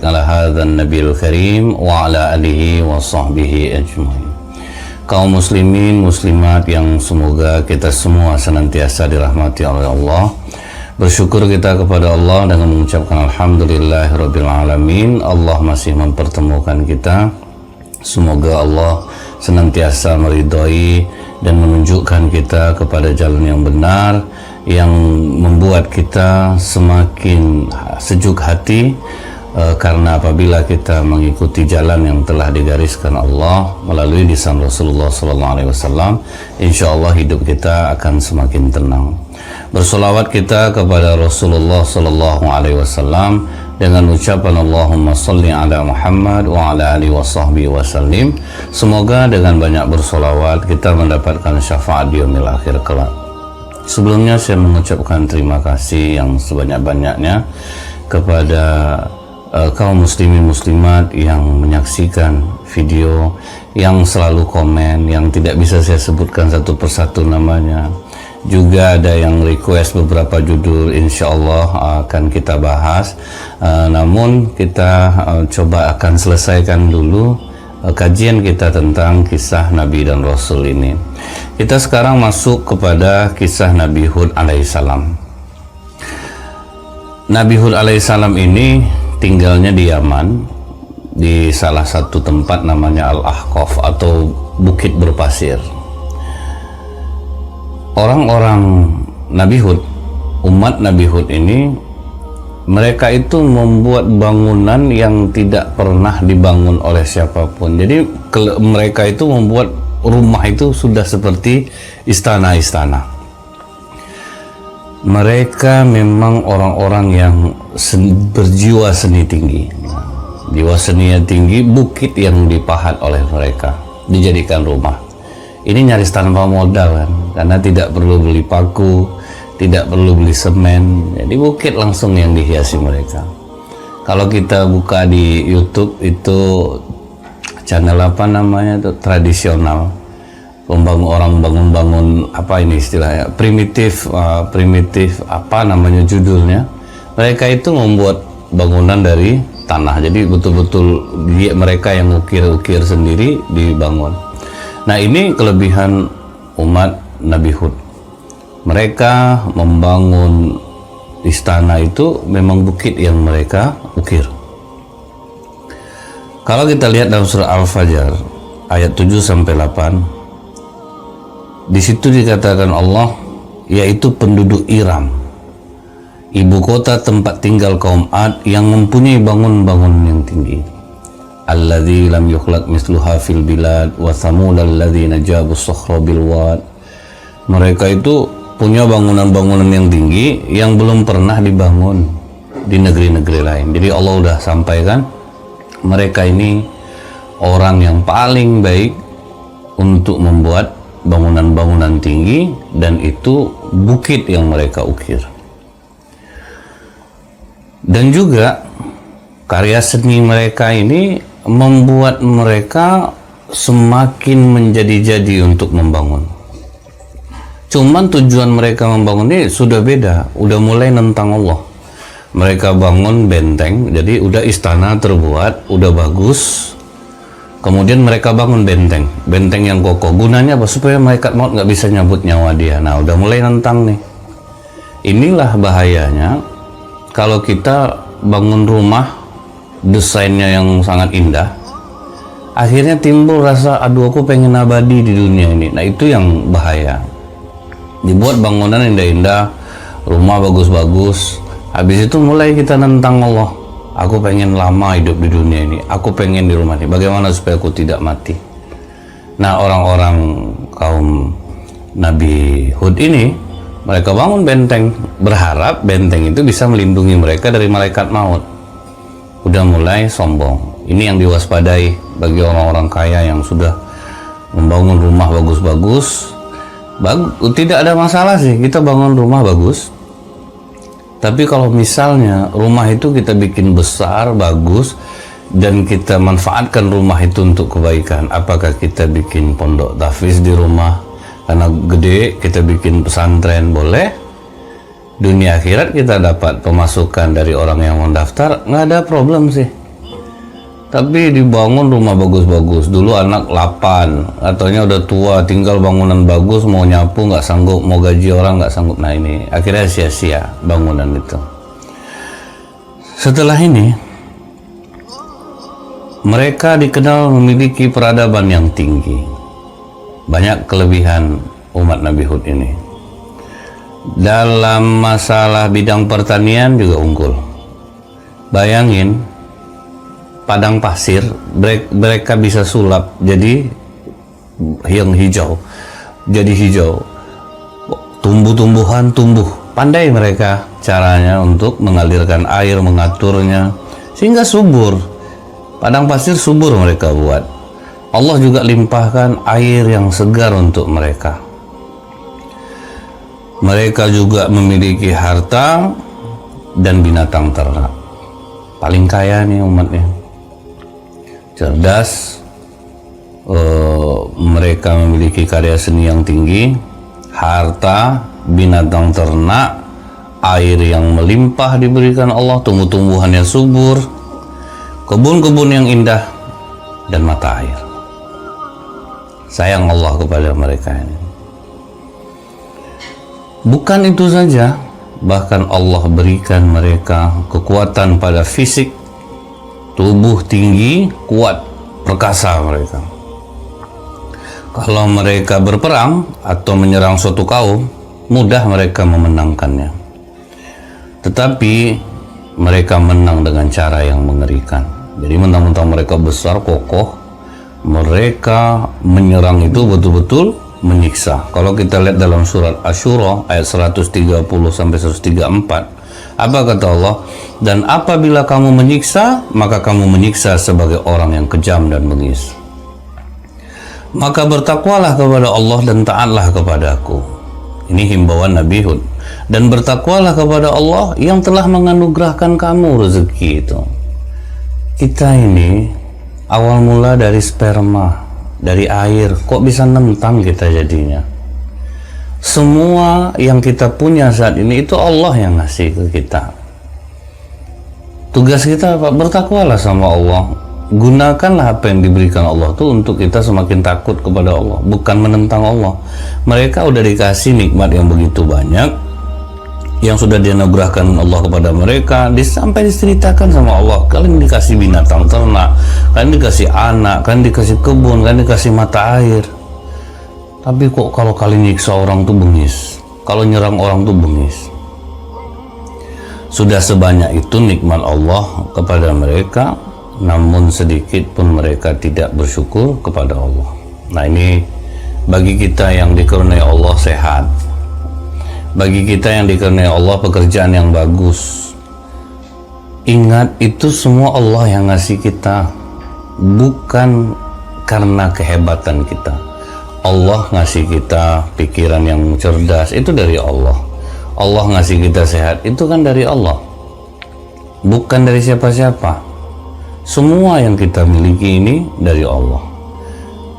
ala hadzal nabil karim wa ala alihi wa sahbihi ajmain. Kaum muslimin muslimat yang semoga kita semua senantiasa dirahmati oleh Allah. Bersyukur kita kepada Allah dengan mengucapkan alhamdulillahirabbil alamin. Allah masih mempertemukan kita. Semoga Allah senantiasa meridhai dan menunjukkan kita kepada jalan yang benar, yang membuat kita semakin sejuk hati, karena apabila kita mengikuti jalan yang telah digariskan Allah melalui lisan Rasulullah SAW, insya Allah hidup kita akan semakin tenang. Bersolawat kita kepada Rasulullah SAW dengan ucapan Allahumma salli ala Muhammad wa ala alihi wa sahbihi wasallim. Semoga dengan banyak bersolawat kita mendapatkan syafaat di yaumil akhir kelak. Sebelumnya saya mengucapkan terima kasih yang sebanyak-banyaknya kepada kaum muslimin muslimat yang menyaksikan video, yang selalu komen, yang tidak bisa saya sebutkan satu persatu namanya. Juga ada yang request beberapa judul, insya Allah akan kita bahas. Namun kita coba akan selesaikan dulu kajian kita tentang kisah Nabi dan Rasul ini. Kita sekarang masuk kepada kisah Nabi Hud alaihissalam. Nabi Hud alaihissalam ini tinggalnya di Yaman, di salah satu tempat namanya Al-Ahqaf atau Bukit Berpasir. Orang-orang Nabi Hud, umat Nabi Hud ini, mereka itu membuat bangunan yang tidak pernah dibangun oleh siapapun. Jadi mereka itu membuat rumah itu sudah seperti istana-istana. Mereka memang orang-orang yang berjiwa seni tinggi. Jiwa seninya tinggi, bukit yang dipahat oleh mereka dijadikan rumah. Ini nyaris tanpa modal kan, karena tidak perlu beli paku, tidak perlu beli semen. Jadi bukit langsung yang dihiasi mereka. Kalau kita buka di YouTube itu channel apa namanya itu tradisional, orang bangun apa ini istilahnya, primitif apa namanya judulnya. Mereka itu membuat bangunan dari tanah, jadi betul-betul mereka yang ukir-ukir sendiri dibangun. Nah, ini kelebihan umat Nabi Hud. Mereka membangun istana itu memang bukit yang mereka ukir. Kalau kita lihat dalam surah Al-Fajr ayat 7-8, di situ dikatakan Allah, yaitu penduduk Iram, ibu kota tempat tinggal kaum Ad yang mempunyai bangunan yang tinggi. Alladzi lam yukhlaq misluha fil bilad wa thamul alladzina jabu sakhra bil wad. Mereka itu punya bangunan-bangunan yang tinggi yang belum pernah dibangun di negeri-negeri lain. Jadi Allah udah sampaikan mereka ini orang yang paling baik untuk membuat bangunan-bangunan tinggi, dan itu bukit yang mereka ukir. Dan juga karya seni mereka ini membuat mereka semakin menjadi-jadi untuk membangun. Cuman tujuan mereka membangun ini sudah beda, udah mulai nentang Allah. Mereka bangun benteng, jadi udah istana terbuat, udah bagus. Kemudian mereka bangun benteng yang kokoh. Gunanya apa? Supaya malaikat maut nggak bisa nyabut nyawa dia. Nah, udah mulai nentang nih. Inilah bahayanya kalau kita bangun rumah desainnya yang sangat indah, akhirnya timbul rasa, aduh aku pengen abadi di dunia ini. Nah, itu yang bahaya. Dibuat bangunan indah-indah, rumah bagus-bagus, habis itu mulai kita nentang Allah. Aku pengen lama hidup di dunia ini, aku pengen di rumah ini, bagaimana supaya aku tidak mati. Nah, orang-orang kaum Nabi Hud ini, mereka bangun benteng, berharap benteng itu bisa melindungi mereka dari malaikat maut. Udah mulai sombong. Ini yang diwaspadai bagi orang-orang kaya yang sudah membangun rumah bagus-bagus. Tidak ada masalah sih kita bangun rumah bagus, tapi kalau misalnya rumah itu kita bikin besar, bagus, dan kita manfaatkan rumah itu untuk kebaikan, apakah kita bikin pondok tahfiz di rumah, Karena gede kita bikin pesantren boleh, dunia akhirat kita dapat pemasukan dari orang yang mendaftar, nggak ada problem sih. Tapi dibangun rumah bagus-bagus, dulu anak 8, katanya udah tua, tinggal bangunan bagus, mau nyapu nggak sanggup, mau gaji orang nggak sanggup. Nah ini akhirnya sia-sia bangunan itu. Setelah ini mereka dikenal memiliki peradaban yang tinggi. Banyak kelebihan umat Nabi Hud ini. Dalam masalah bidang pertanian juga unggul. Bayangin, padang pasir mereka bisa sulap jadi yang hijau, jadi hijau. Tumbuh-tumbuhan tumbuh. Pandai mereka caranya untuk mengalirkan air, mengaturnya sehingga subur. Padang pasir subur mereka buat. Allah juga limpahkan air yang segar untuk mereka. Mereka juga memiliki harta dan binatang ternak. Paling kaya nih umatnya. Cerdas, mereka memiliki karya seni yang tinggi, harta, binatang ternak, air yang melimpah diberikan Allah, tumbuh-tumbuhan yang subur, kebun-kebun yang indah, dan mata air. Sayang Allah kepada mereka ini. Bukan itu saja, bahkan Allah berikan mereka kekuatan pada fisik, tubuh tinggi, kuat, perkasa mereka. Kalau mereka berperang atau menyerang suatu kaum, mudah mereka memenangkannya. Tetapi mereka menang dengan cara yang mengerikan. Jadi mentang-mentang mereka besar, kokoh, mereka menyerang itu betul-betul menyiksa. Kalau kita lihat dalam surat Asy-Syura ayat 130 sampai 134, apa kata Allah? Dan apabila kamu menyiksa, maka kamu menyiksa sebagai orang yang kejam dan bengis. Maka bertakwalah kepada Allah dan taatlah kepadaku. Ini himbauan Nabi Hud. Dan bertakwalah kepada Allah yang telah menganugerahkan kamu rezeki itu. Kita ini awal mula dari sperma, dari air, kok bisa nentang kita jadinya? Semua yang kita punya saat ini itu Allah yang ngasih ke kita. Tugas kita apa? Bertakwalah sama Allah. Gunakanlah apa yang diberikan Allah itu untuk kita semakin takut kepada Allah, bukan menentang Allah. Mereka udah dikasih nikmat yang begitu banyak, yang sudah dianugerahkan Allah kepada mereka, sampai diceritakan sama Allah, kalian dikasih binatang ternak, kalian dikasih anak, kalian dikasih kebun, kalian dikasih mata air. Tapi kok kalau kalian nyiksa orang tuh bengis, kalau nyerang orang tuh bengis. Sudah sebanyak itu nikmat Allah kepada mereka, namun sedikit pun mereka tidak bersyukur kepada Allah. Nah ini bagi kita yang dikaruniai Allah sehat, bagi kita yang dikaruniai Allah pekerjaan yang bagus, ingat itu semua Allah yang ngasih kita, bukan karena kehebatan kita. Allah ngasih kita pikiran yang cerdas, itu dari Allah. Allah ngasih kita sehat, itu kan dari Allah, bukan dari siapa-siapa. Semua yang kita miliki ini dari Allah.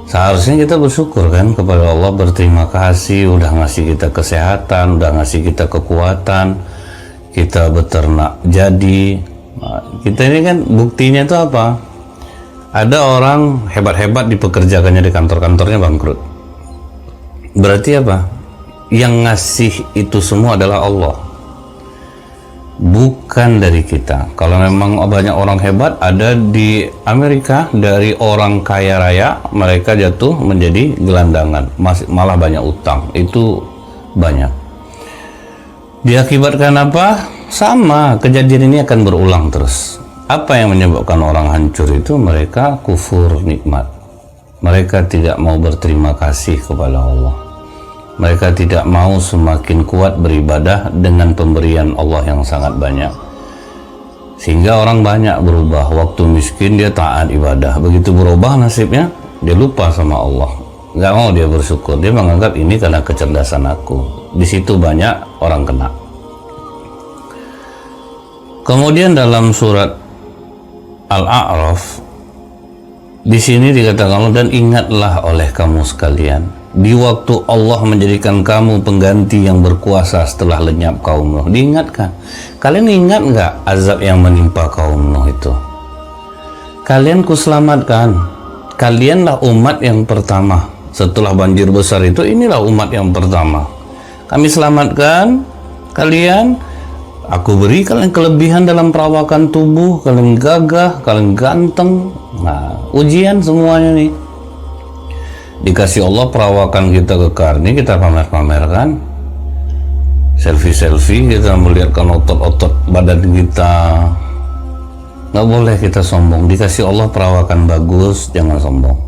Seharusnya kita bersyukur kan kepada Allah, berterima kasih udah ngasih kita kesehatan, udah ngasih kita kekuatan, kita beternak jadi. Nah, kita ini kan buktinya itu apa? Ada orang hebat-hebat dipekerjakannya di kantor-kantornya bangkrut. Berarti apa? Yang ngasih itu semua adalah Allah, bukan dari kita. Kalau memang banyak orang hebat ada di Amerika, dari orang kaya raya mereka jatuh menjadi gelandangan, malah banyak utang. Itu banyak. Diakibatkan apa? Sama, kejadian ini akan berulang terus. Apa yang menyebabkan orang hancur itu? Mereka kufur nikmat. Mereka tidak mau berterima kasih kepada Allah. Mereka tidak mau semakin kuat beribadah dengan pemberian Allah yang sangat banyak. Sehingga orang banyak berubah. Waktu miskin dia taat ibadah. Begitu berubah nasibnya, dia lupa sama Allah. Nggak mau dia bersyukur. Dia menganggap ini karena kecerdasan aku. Di situ banyak orang kena. Kemudian dalam surat Al-A'raf, di sini dikatakan, dan ingatlah oleh kamu sekalian di waktu Allah menjadikan kamu pengganti yang berkuasa setelah lenyap kaum Nuh. Diingatkan. Kalian ingat nggak azab yang menimpa kaum Nuh itu? Kalian kuselamatkan. Kalianlah umat yang pertama. Setelah banjir besar itu, inilah umat yang pertama. Kami selamatkan kalian. Aku beri kalian kelebihan dalam perawakan tubuh. Kalian gagah, kalian ganteng. Nah, ujian semuanya nih. Dikasih Allah perawakan kita kekar, ini kita pamer-pamerkan. Selfie-selfie, kita melihatkan otot-otot badan kita. Nggak boleh kita sombong. Dikasih Allah perawakan bagus, jangan sombong.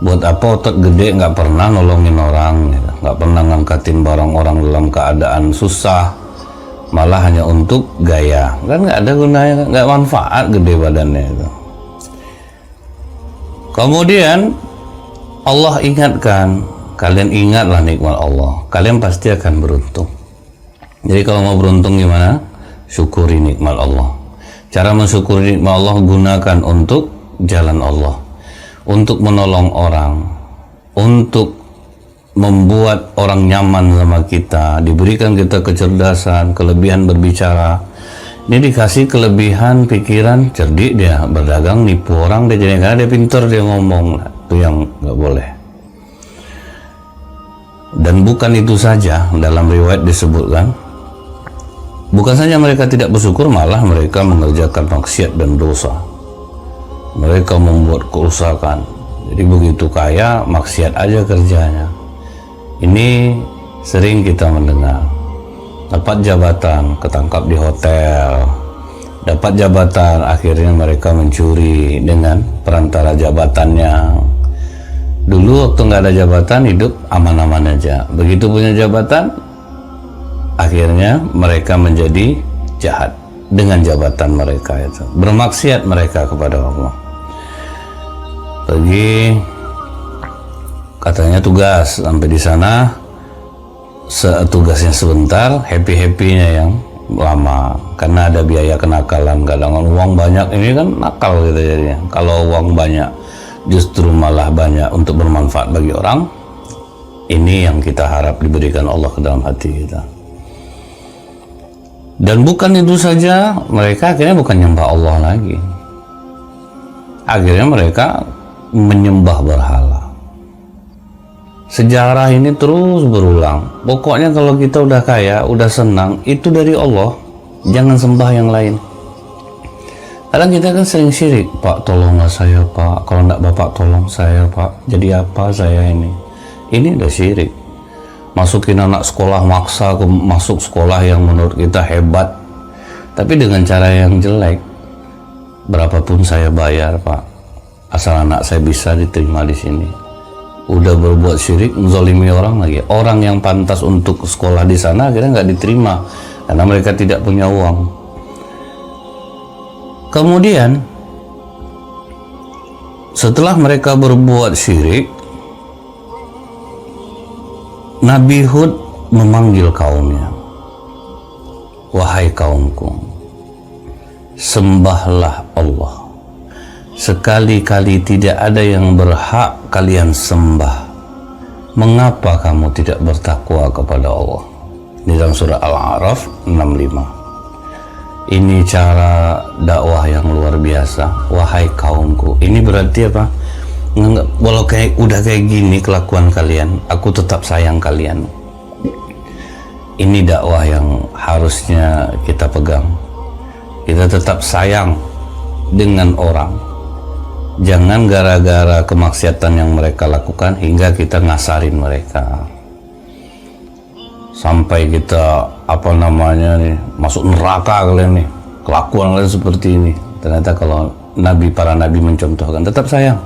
Buat apa otot gede nggak pernah nolongin orang, gitu. Nggak pernah ngangkatin barang orang dalam keadaan susah, malah hanya untuk gaya. Kan nggak ada gunanya, nggak manfaat gede badannya itu. Kemudian Allah ingatkan, kalian ingatlah nikmat Allah, kalian pasti akan beruntung. Jadi kalau mau beruntung gimana? Syukuri nikmat Allah. Cara mensyukuri nikmat Allah, gunakan untuk jalan Allah, untuk menolong orang, untuk membuat orang nyaman sama kita, diberikan kita kecerdasan, kelebihan berbicara. Ini dikasih kelebihan pikiran, cerdik dia, berdagang, nipu orang, dia jadi karena dia pintar, dia ngomong. Itu yang nggak boleh. Dan bukan itu saja, dalam riwayat disebutkan, bukan saja mereka tidak bersyukur, malah mereka mengerjakan maksiat dan dosa. Mereka membuat kerusakan. Jadi begitu kaya, maksiat aja kerjanya. Ini sering kita mendengar. Dapat jabatan, ketangkap di hotel. Dapat jabatan, akhirnya mereka mencuri dengan perantara jabatannya. Dulu waktu nggak ada jabatan, hidup aman-aman aja. Begitu punya jabatan, akhirnya mereka menjadi jahat dengan jabatan mereka itu. Bermaksiat mereka kepada Allah. Pergi, katanya tugas, sampai di sana tugasnya sebentar, happy-happynya yang lama, karena ada biaya kenakalan. Kadang uang banyak, ini kan nakal gitu jadinya. Kalau uang banyak justru malah banyak untuk bermanfaat bagi orang. Ini yang kita harap diberikan Allah ke dalam hati kita. Dan bukan itu saja, mereka akhirnya bukan nyembah Allah lagi. Akhirnya mereka menyembah berhala. Sejarah ini terus berulang. Pokoknya kalau kita udah kaya, udah senang, itu dari Allah. Jangan sembah yang lain. Kadang kita kan sering syirik. Pak, tolonglah saya, Pak. Kalau enggak Bapak tolong saya, Pak. Jadi apa saya ini? Ini udah syirik. Masukin anak sekolah, maksa masuk sekolah yang menurut kita hebat, tapi dengan cara yang jelek. Berapapun saya bayar, Pak, asal anak saya bisa diterima di sini. Udah berbuat syirik, menzalimi orang lagi. Orang yang pantas untuk sekolah di sana akhirnya nggak diterima karena mereka tidak punya uang. Kemudian setelah mereka berbuat syirik, Nabi Hud memanggil kaumnya, wahai kaumku, sembahlah Allah. Sekali-kali tidak ada yang berhak kalian sembah. Mengapa kamu tidak bertakwa kepada Allah? Ini dalam surah Al-A'raf 65. Ini cara dakwah yang luar biasa. Wahai kaumku. Ini berarti apa? Walau udah kayak gini kelakuan kalian, aku tetap sayang kalian. Ini dakwah yang harusnya kita pegang. Kita tetap sayang dengan orang. Jangan gara-gara kemaksiatan yang mereka lakukan hingga kita ngasarin mereka. Sampai kita masuk neraka kalian nih. Kelakuan kalian seperti ini. Ternyata kalau para nabi mencontohkan, tetap sayang.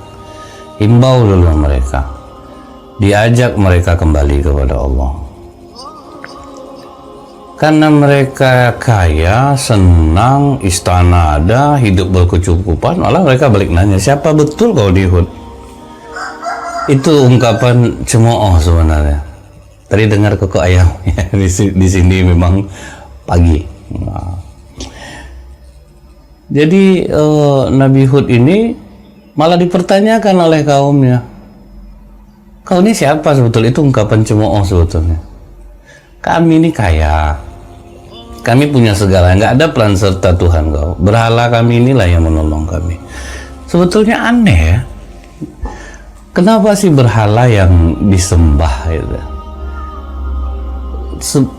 Himbau dulu mereka. Diajak mereka kembali kepada Allah. Karena mereka kaya, senang, istana ada, hidup berkecukupan, malah mereka balik nanya, siapa betul kau di Hud? Itu ungkapan cemooh sebenarnya. Tadi dengar koko ayam ya, di sini memang pagi. Nah. Jadi Nabi Hud ini malah dipertanyakan oleh kaumnya. Kau ini siapa sebetulnya? Itu ungkapan cemooh sebetulnya. Kami ini kaya, kami punya segala, nggak ada peran serta Tuhan kau. Berhala kami inilah yang menolong kami. Sebetulnya aneh ya. Kenapa sih berhala yang disembah gitu?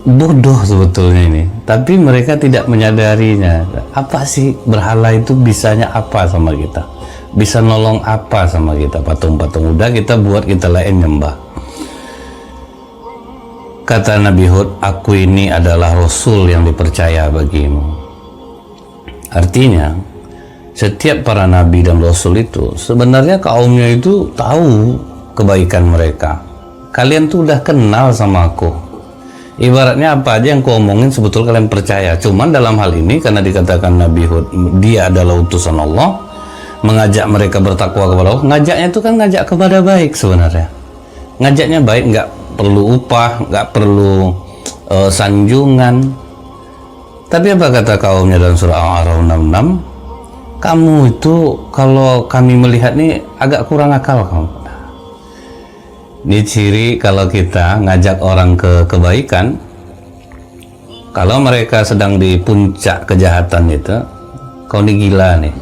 Bodoh sebetulnya ini. Tapi mereka tidak menyadarinya. Apa sih berhala itu bisanya apa sama kita? Bisa nolong apa sama kita? Patung-patung udah kita buat, kita lain nyembah. Kata Nabi Hud, aku ini adalah Rasul yang dipercaya bagimu. Artinya, setiap para Nabi dan Rasul itu, sebenarnya kaumnya itu tahu kebaikan mereka. Kalian tuh udah kenal sama aku. Ibaratnya apa aja yang ku omongin sebetulnya kalian percaya. Cuman dalam hal ini, karena dikatakan Nabi Hud, dia adalah utusan Allah, mengajak mereka bertakwa kepada Allah. Ngajaknya itu kan ngajak kepada baik sebenarnya. Ngajaknya baik, nggak perlu upah, nggak perlu sanjungan. Tapi apa kata kaumnya dalam surah Al-A'raf 66? Kamu itu kalau kami melihat nih agak kurang akal kamu. Ini ciri kalau kita ngajak orang ke kebaikan, kalau mereka sedang di puncak kejahatan itu, kau ini gila nih.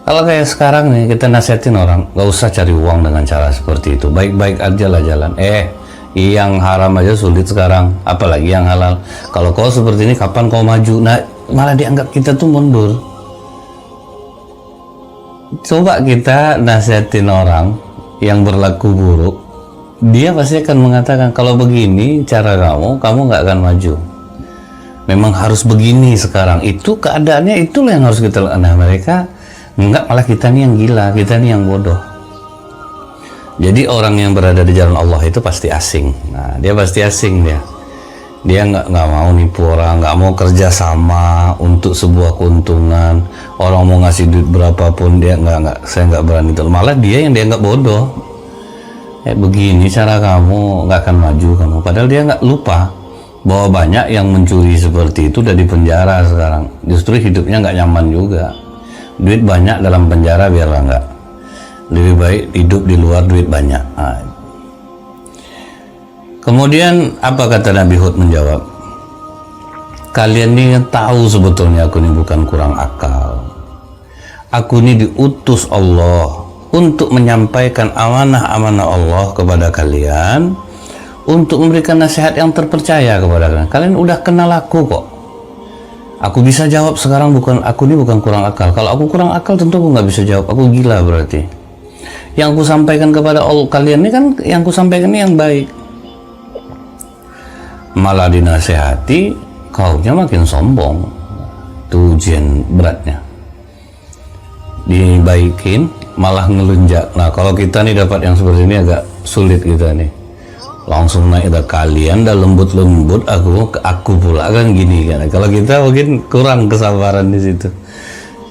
Kalau kayak sekarang nih kita nasihatin orang, gak usah cari uang dengan cara seperti itu, baik-baik aja lah jalan. Yang haram aja sulit sekarang, apalagi yang halal. Kalau kau seperti ini kapan kau maju? Nah, malah dianggap kita tuh mundur. Coba kita nasihatin orang yang berlaku buruk, dia pasti akan mengatakan kalau begini cara kamu nggak akan maju. Memang harus begini sekarang. Itu keadaannya, itulah yang harus kita lakukan. Nah, mereka enggak, malah kita nih yang gila, kita nih yang bodoh. Jadi orang yang berada di jalan Allah itu pasti asing. Nah, dia pasti asing dia. Dia nggak mau nipu orang, nggak mau kerja sama untuk sebuah keuntungan. Orang mau ngasih duit berapapun dia saya nggak berani itu. Malah dia yang dianggap bodoh. Begini cara kamu nggak akan maju kamu. Padahal dia nggak lupa bahwa banyak yang mencuri seperti itu udah di penjara sekarang. Justru hidupnya nggak nyaman juga. Duit banyak dalam penjara biarlah nggak. Lebih baik hidup di luar duit banyak. Kemudian apa kata Nabi Hud menjawab? Kalian ini tahu sebetulnya aku ini bukan kurang akal. Aku ini diutus Allah untuk menyampaikan amanah-amanah Allah kepada kalian, untuk memberikan nasihat yang terpercaya kepada kalian. Kalian udah kenal aku kok. Aku bisa jawab sekarang, aku ini bukan kurang akal. Kalau aku kurang akal tentu aku nggak bisa jawab. Aku gila berarti. Yang aku sampaikan kepada kalian ini kan, yang aku sampaikan ini yang baik. Malah dinasehati, kaunya makin sombong. Itu ujian beratnya. Dibaikin, malah ngelunjak. Nah, kalau kita nih dapat yang seperti ini agak sulit kita nih. Langsung naik, dah kalian dah lembut-lembut, aku pula kan gini kan. Kalau kita mungkin kurang kesabaran di situ.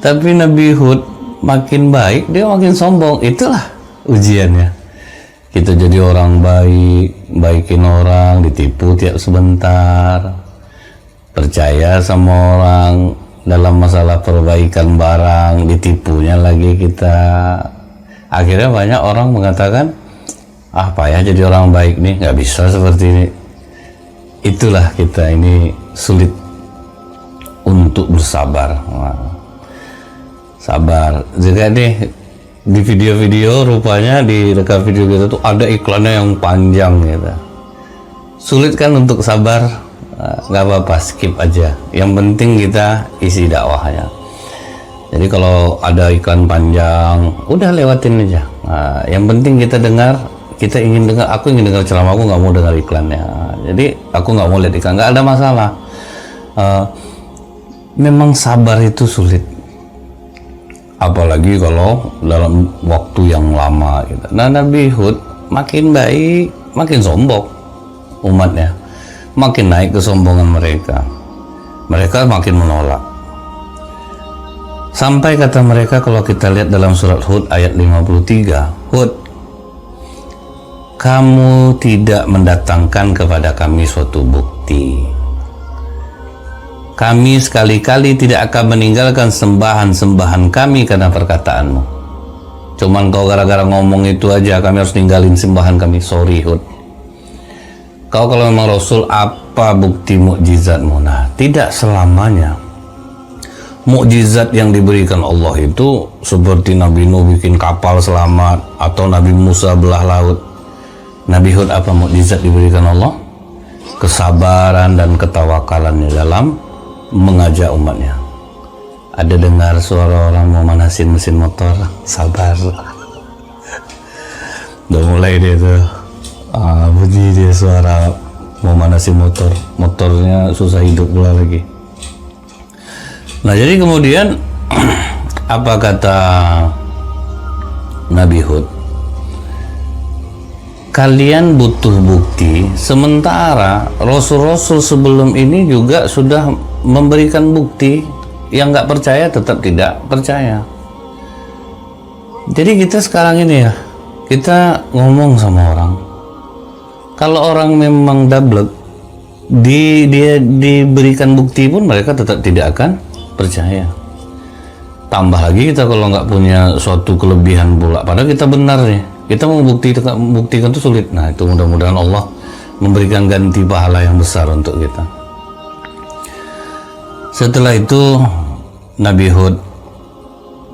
Tapi Nabi Hud makin baik, dia makin sombong. Itulah ujiannya. Kita jadi orang baik, baikin orang, ditipu tiap sebentar, percaya sama orang dalam masalah perbaikan barang, ditipunya lagi kita. Akhirnya banyak orang mengatakan, payah jadi orang baik nih, nggak bisa seperti ini. Itulah kita ini sulit untuk bersabar. Sabar. Jadi nih di video-video rupanya di rekam video kita tuh ada iklannya yang panjang gitu. Sulit kan untuk sabar? Nggak apa-apa, skip aja. Yang penting kita isi dakwahnya. Jadi kalau ada iklan panjang, udah lewatin aja. Yang penting kita dengar. Kita ingin dengar, aku ingin dengar ceramah, aku nggak mau dengar iklannya. Jadi aku nggak mau lihat iklan, nggak ada masalah. Memang sabar itu sulit, apalagi kalau dalam waktu yang lama gitu. Nah, Nabi Hud makin baik, makin sombong umatnya, makin naik kesombongan mereka. Mereka makin menolak. Sampai kata mereka, kalau kita lihat dalam surat Hud ayat 53, Hud, kamu tidak mendatangkan kepada kami suatu bukti. Kami sekali-kali tidak akan meninggalkan sembahan-sembahan kami karena perkataanmu. Cuman kau gara-gara ngomong itu aja kami harus ninggalin sembahan kami. Sorry Hud. Kau kalau memang Rasul, apa bukti mukjizatmu? Nah, tidak selamanya mukjizat yang diberikan Allah itu seperti Nabi Nuh bikin kapal selamat atau Nabi Musa belah laut. Nabi Hud apa mukjizat diberikan Allah? Kesabaran dan ketawakalannya dalam mengajak umatnya. Ada dengar suara orang mau manasin mesin motor, sabar. Udah mulai dia tuh bunyi dia suara mau manasin motor, motornya susah hidup pula lagi. Nah jadi kemudian apa kata Nabi Hud? Kalian butuh bukti, sementara Rasul-Rasul sebelum ini juga sudah memberikan bukti. Yang nggak percaya tetap tidak percaya. Jadi kita sekarang ini ya, kita ngomong sama orang, kalau orang memang dablek, dia diberikan bukti pun mereka tetap tidak akan percaya. Tambah lagi kita kalau nggak punya suatu kelebihan pula, padahal kita benar nih, kita mau buktikan itu sulit. Nah itu mudah-mudahan Allah memberikan ganti pahala yang besar untuk kita. Setelah itu Nabi Hud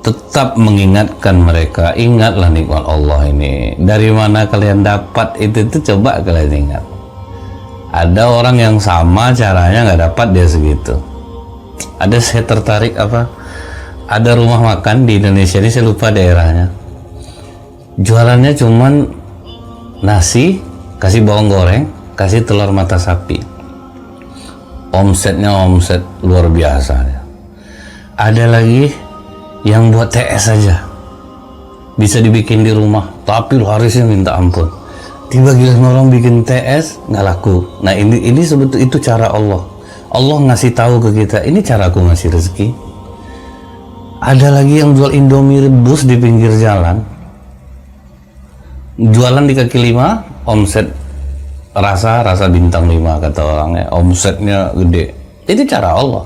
tetap mengingatkan mereka, ingatlah nikmat Allah ini. Dari mana kalian dapat itu coba kalian ingat. Ada orang yang sama caranya nggak dapat dia segitu. Ada saya tertarik apa? Ada rumah makan di Indonesia ini, saya lupa daerahnya. Jualannya cuman nasi, kasih bawang goreng, kasih telur mata sapi. Omsetnya omset luar biasa ya. Ada lagi yang buat TS saja bisa dibikin di rumah, tapi larisnya minta ampun. Tiba giliran orang bikin TS nggak laku. Nah ini sebetulnya itu cara Allah. Allah ngasih tahu ke kita, ini cara aku ngasih rezeki. Ada lagi yang jual Indomie rebus di pinggir jalan, jualan di kaki lima, omset rasa bintang 5 kata orangnya, omsetnya gede. Itu cara Allah.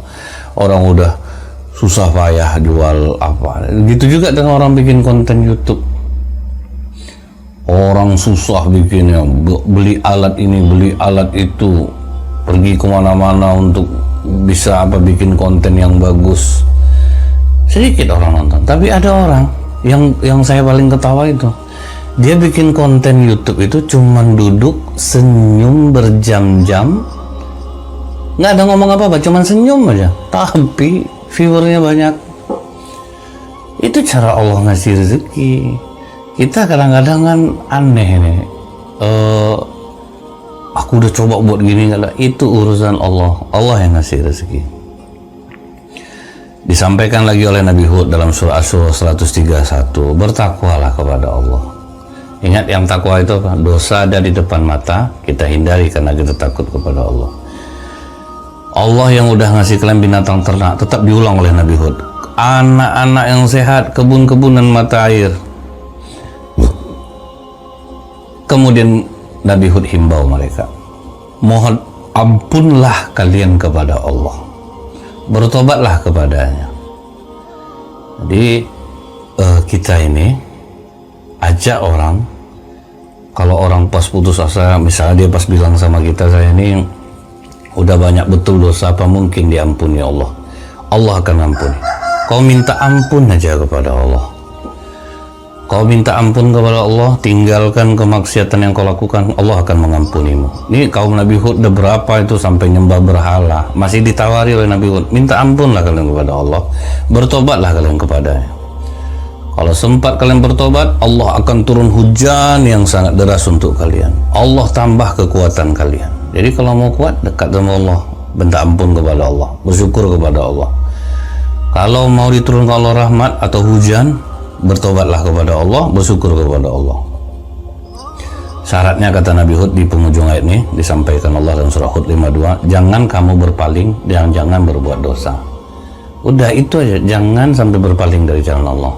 Orang udah susah payah jual apa, gitu juga dengan orang bikin konten YouTube. Orang susah bikinnya, beli alat ini, beli alat itu, pergi kemana-mana untuk bisa bikin konten yang bagus. Sedikit orang nonton, tapi ada orang yang saya paling ketawa itu, dia bikin konten YouTube itu cuman duduk senyum berjam-jam, nggak ada ngomong apa-apa, cuman senyum aja, tapi viewernya banyak. Itu cara Allah ngasih rezeki. Kita kadang-kadang kan aneh nih, aku udah coba buat gini, nggak, itu urusan Allah. Allah yang ngasih rezeki. Disampaikan lagi oleh Nabi Hud dalam surah Asy-Syura 131, bertakwalah kepada Allah. Ingat yang takwa itu apa? Dosa ada di depan mata, kita hindari karena kita takut kepada Allah. Allah yang udah ngasih kalian binatang ternak, tetap diulang oleh Nabi Hud. Anak-anak yang sehat, kebun-kebun dan mata air. Kemudian Nabi Hud himbau mereka, mohon ampunlah kalian kepada Allah, bertobatlah kepadanya. Jadi kita ini ajak orang, kalau orang pas putus asa, misalnya dia pas bilang sama kita, saya ini udah banyak betul dosa, apa mungkin diampuni Allah? Allah akan ampuni. Kau minta ampun aja kepada Allah. Kau minta ampun kepada Allah, tinggalkan kemaksiatan yang kau lakukan, Allah akan mengampunimu. Ini kaum Nabi Hud udah berapa itu sampai nyembah berhala, masih ditawari oleh Nabi Hud, minta ampunlah kalian kepada Allah, bertobatlah kalian kepadanya. Kalau sempat kalian bertobat, Allah akan turun hujan yang sangat deras untuk kalian. Allah tambah kekuatan kalian. Jadi kalau mau kuat, dekat sama Allah, minta ampun kepada Allah, bersyukur kepada Allah. Kalau mau diturunkan Allah rahmat atau hujan, bertobatlah kepada Allah, bersyukur kepada Allah. Syaratnya kata Nabi Hud di penghujung ayat ini, disampaikan Allah dalam surah Hud 52, jangan kamu berpaling dan jangan berbuat dosa. Udah itu aja, jangan sampai berpaling dari jalan Allah,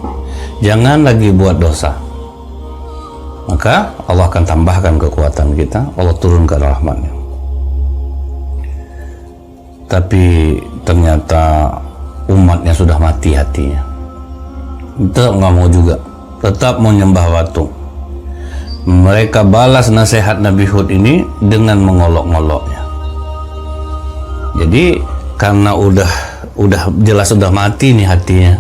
jangan lagi buat dosa, maka Allah akan tambahkan kekuatan kita, Allah turunkan rahmatnya. Tapi ternyata umatnya sudah mati hatinya, itu nggak mau juga. tetap menyembah batu. Mereka balas nasihat Nabi Hud ini dengan mengolok-ngoloknya. Jadi karena udah jelas udah mati nih hatinya,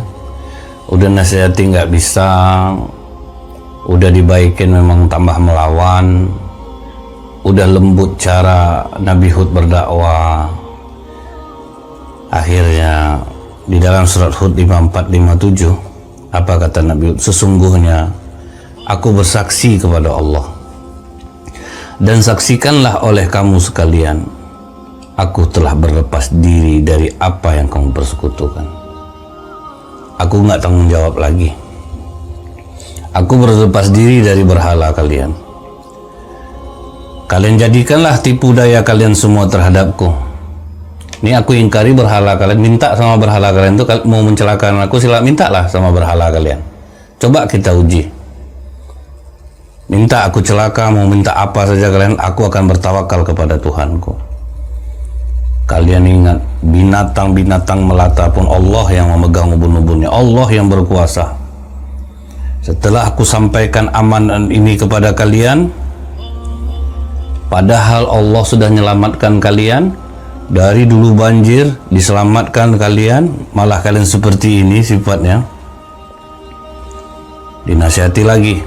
udah nasihati nggak bisa, udah dibaikin memang tambah melawan, udah lembut cara Nabi Hud berdakwah. Akhirnya di dalam surat Hud 54-57 apa kata Nabi Hud? Sesungguhnya aku bersaksi kepada Allah dan saksikanlah oleh kamu sekalian, aku telah berlepas diri dari apa yang kamu persekutukan. Aku nggak tanggung jawab lagi. Aku berlepas diri dari berhala kalian. Kalian jadikanlah tipu daya kalian semua terhadapku. Ini aku ingkari berhala kalian, minta sama berhala kalian itu mau mencelakakan aku, sila mintalah sama berhala kalian. Coba kita uji. Minta aku celaka, mau minta apa saja kalian, aku akan bertawakal kepada Tuhanku. Kalian ingat, binatang-binatang melata pun Allah yang memegang ubun-ubunnya, Allah yang berkuasa. Setelah aku sampaikan amanat ini kepada kalian, padahal Allah sudah menyelamatkan kalian dari dulu banjir, diselamatkan kalian, malah kalian seperti ini sifatnya. Dinasihati lagi,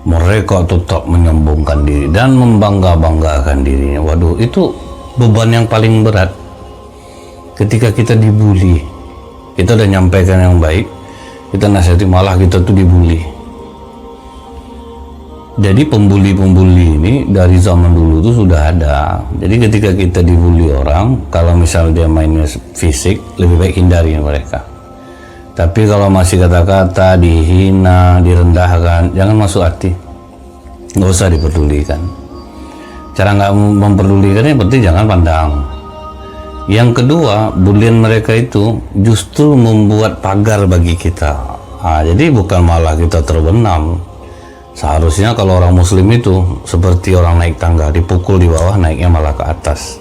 mereka tetap menyombongkan diri dan membangga-banggakan dirinya. Waduh, itu beban yang paling berat ketika kita dibully. Kita udah nyampaikan yang baik, kita nasihati malah kita tuh dibully. Jadi pembuli-pembuli ini dari zaman dulu tuh sudah ada. Jadi ketika kita dibully orang, kalau misal dia mainnya fisik, lebih baik hindari mereka. Tapi kalau masih kata-kata, dihina, direndahkan, jangan masuk hati, nggak usah diperdulikan. Cara nggak memperdulikannya berarti jangan pandang. Yang kedua, bulian mereka itu justru membuat pagar bagi kita. Jadi bukan malah kita terbenam. Seharusnya kalau orang muslim itu seperti orang naik tangga, dipukul di bawah, naiknya malah ke atas.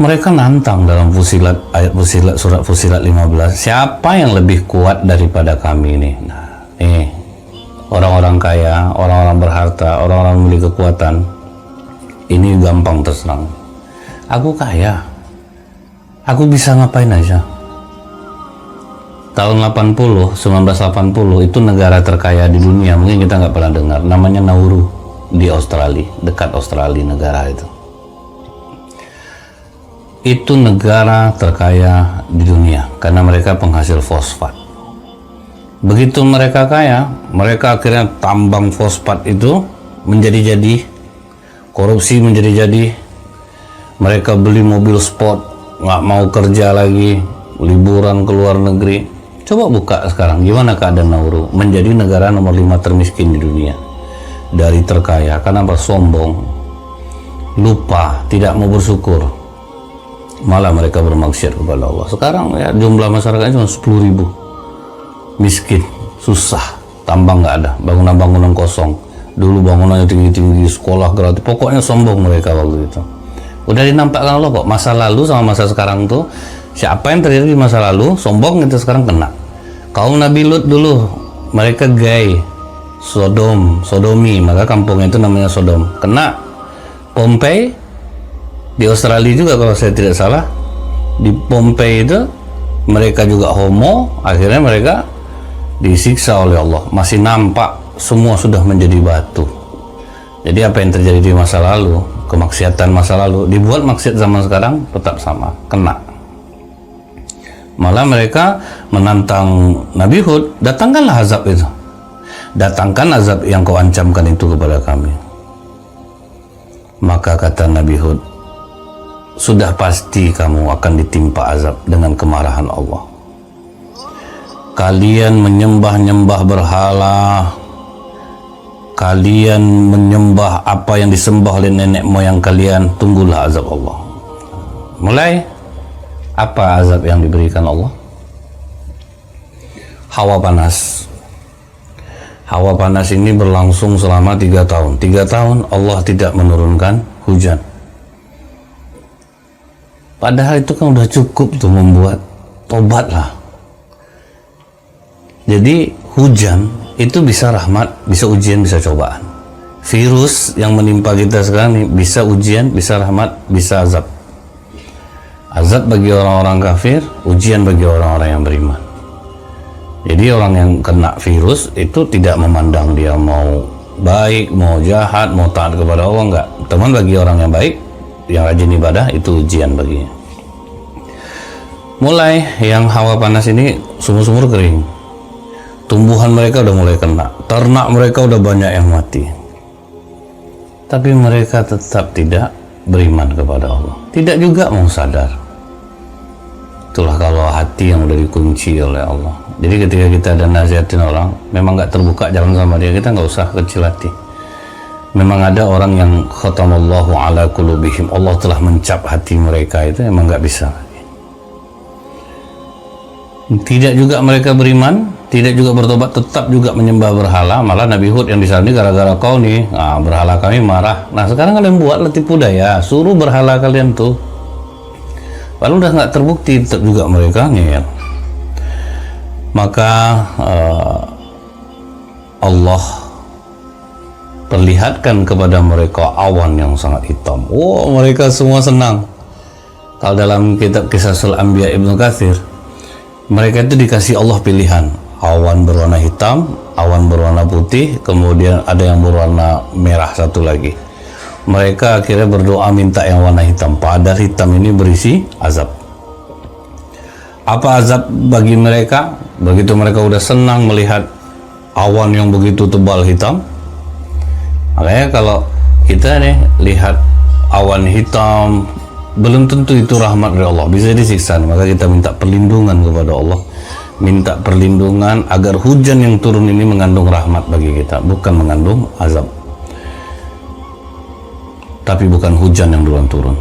Mereka nantang dalam Fusilat, ayat Fusilat, surat Fusilat 15, siapa yang lebih kuat daripada kami ini? Nah, nih, orang-orang kaya, orang-orang berharta, orang-orang memiliki kekuatan, ini gampang terserang. Aku kaya, aku bisa ngapain aja. Tahun 1980 itu negara terkaya di dunia, mungkin kita nggak pernah dengar, namanya Nauru di Australia, dekat Australia negara itu. Itu negara terkaya di dunia karena mereka penghasil fosfat. Begitu mereka kaya, mereka akhirnya tambang fosfat itu menjadi-jadi, korupsi menjadi-jadi. Mereka beli mobil sport, nggak mau kerja lagi, liburan ke luar negeri. Coba buka sekarang, gimana keadaan Nauru? Menjadi negara nomor 5 termiskin di dunia. Dari terkaya, karena bersombong, lupa, tidak mau bersyukur. Malah mereka bermaksiat kepada Allah. Sekarang ya jumlah masyarakatnya cuma 10.000. Miskin, susah, tambang nggak ada, bangunan-bangunan kosong. Dulu bangunannya tinggi-tinggi, sekolah gratis, pokoknya sombong mereka waktu itu. Udah dinampakkan Allah kok, masa lalu sama masa sekarang tuh, siapa yang terjadi di masa lalu, sombong itu sekarang kena. Kaum Nabi Lut dulu, mereka gay, sodomi, maka kampungnya itu namanya Sodom. Kena. Pompei, di Australia juga kalau saya tidak salah, di Pompei itu, mereka juga homo, akhirnya mereka disiksa oleh Allah. Masih nampak, semua sudah menjadi batu. Jadi apa yang terjadi di masa lalu, kemaksiatan masa lalu, dibuat maksiat zaman sekarang, tetap sama, kena. Malah mereka menantang Nabi Hud, datangkanlah azab itu. Datangkan azab yang kau ancamkan itu kepada kami. Maka kata Nabi Hud, sudah pasti kamu akan ditimpa azab dengan kemarahan Allah. Kalian menyembah-nyembah berhala, kalian menyembah apa yang disembah oleh nenek moyang kalian, tunggulah azab Allah. Mulai apa azab yang diberikan Allah? Hawa panas. Hawa panas ini berlangsung selama 3 tahun. 3 tahun Allah tidak menurunkan hujan. Padahal itu kan udah cukup tuh membuat tobatlah. Jadi hujan itu bisa rahmat, bisa ujian, bisa cobaan. Virus yang menimpa kita sekarang ini bisa ujian, bisa rahmat, bisa azab. Azab bagi orang-orang kafir, ujian bagi orang-orang yang beriman. Jadi orang yang kena virus itu tidak memandang dia mau baik, mau jahat, mau taat kepada Allah, enggak. Teman, bagi orang yang baik, yang rajin ibadah, itu ujian baginya. Mulai yang hawa panas ini, sumur-sumur kering, tumbuhan mereka udah mulai kena, ternak mereka udah banyak yang mati, tapi mereka tetap tidak beriman kepada Allah, tidak juga mau sadar. Itulah kalau hati yang udah dikunci oleh Allah. Jadi ketika kita ada nasihatin orang, memang nggak terbuka jalan sama dia, kita nggak usah kecil hati. Memang ada orang yang khatamallahu ala qulubihim, Allah telah mencap hati mereka, itu memang nggak bisa. Tidak juga mereka beriman, tidak juga bertobat, tetap juga menyembah berhala. Malah Nabi Hud yang di sana, gara-gara kau nih, berhala kami marah. Nah sekarang kalian buat tipu daya, suruh berhala kalian tuh. Lalu udah nggak terbukti, tetap juga mereka ngeyel. Maka Allah perlihatkan kepada mereka awan yang sangat hitam. Mereka semua senang. Kalau dalam kitab Qisasul Anbiya Ibnu Katsir, mereka itu dikasih Allah pilihan, awan berwarna hitam, awan berwarna putih, kemudian ada yang berwarna merah satu lagi. Mereka akhirnya berdoa minta yang warna hitam, padahal hitam ini berisi azab. Apa azab bagi mereka? Begitu mereka udah senang melihat awan yang begitu tebal hitam. Makanya kalau kita nih lihat awan hitam, belum tentu itu rahmat dari Allah, bisa disiksa. Maka kita minta perlindungan kepada Allah, minta perlindungan agar hujan yang turun ini mengandung rahmat bagi kita, bukan mengandung azab. Tapi bukan hujan yang duluan turun,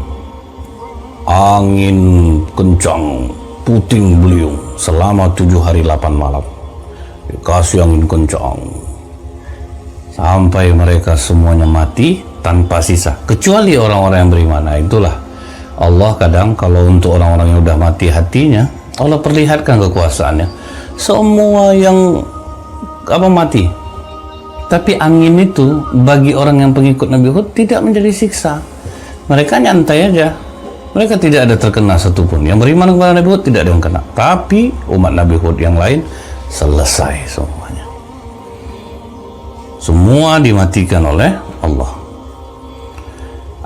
angin kencang, puting beliung selama 7 hari 8 malam, dikasih angin kencang sampai mereka semuanya mati tanpa sisa, kecuali orang-orang yang beriman. Nah itulah Allah kadang kalau untuk orang-orang yang udah mati hatinya, Allah perlihatkan kekuasaannya. Semua yang mati, tapi angin itu bagi orang yang pengikut Nabi Hud tidak menjadi siksa. Mereka nyantai aja, mereka tidak ada terkena satupun. Yang beriman kepada Nabi Hud tidak ada yang kena, tapi umat Nabi Hud yang lain selesai semuanya. Semua dimatikan oleh Allah.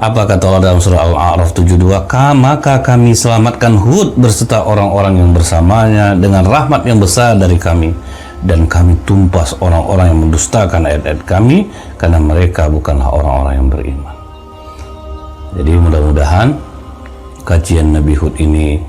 Apa kata Allah dalam surah Al-A'raf 72? Maka kami selamatkan Hud berserta orang-orang yang bersamanya dengan rahmat yang besar dari kami, dan kami tumpas orang-orang yang mendustakan ayat-ayat kami, karena mereka bukanlah orang-orang yang beriman. Jadi mudah-mudahan kajian Nabi Hud ini